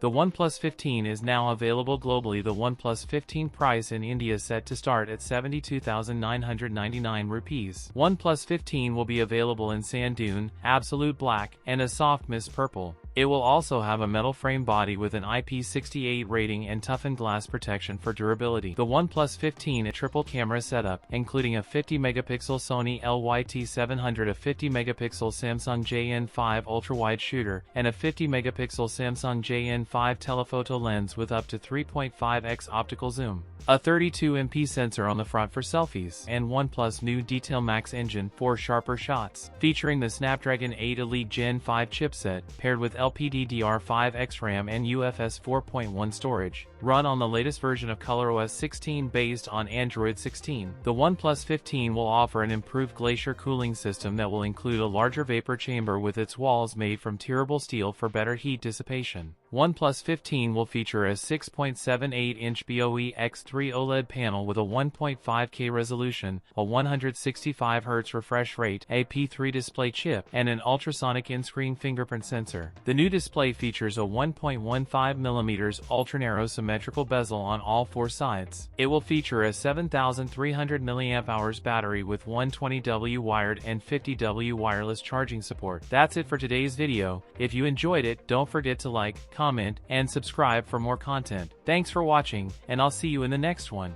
The OnePlus 15 is now available globally. The OnePlus 15 price in India set to start at 72,999 rupees. OnePlus 15 will be available in sand dune, absolute black, and a soft mist purple. It will also have a metal frame body with an IP68 rating and toughened glass protection for durability. The OnePlus 15 a triple camera setup, including a 50-megapixel Sony LYT700, a 50-megapixel Samsung JN5 ultra-wide shooter, and a 50-megapixel Samsung JN5 telephoto lens with up to 3.5x optical zoom. A 32MP sensor on the front for selfies, and OnePlus new Detail Max engine for sharper shots. Featuring the Snapdragon 8 Elite Gen 5 chipset, paired with LPDDR5X RAM and UFS 4.1 storage. Run on the latest version of ColorOS 16 based on Android 16. The OnePlus 15 will offer an improved glacier cooling system that will include a larger vapor chamber with its walls made from durable steel for better heat dissipation. OnePlus 15 will feature a 6.78-inch BOE X3 OLED panel with a 1.5K resolution, a 165Hz refresh rate, a P3 display chip, and an ultrasonic in-screen fingerprint sensor. The new display features a 1.15mm ultra-narrow symmetrical bezel on all four sides. It will feature a 7,300 mAh battery with 120W wired and 50W wireless charging support. That's it for today's video. If you enjoyed it, don't forget to like, comment, and subscribe for more content. Thanks for watching, and I'll see you in the next one.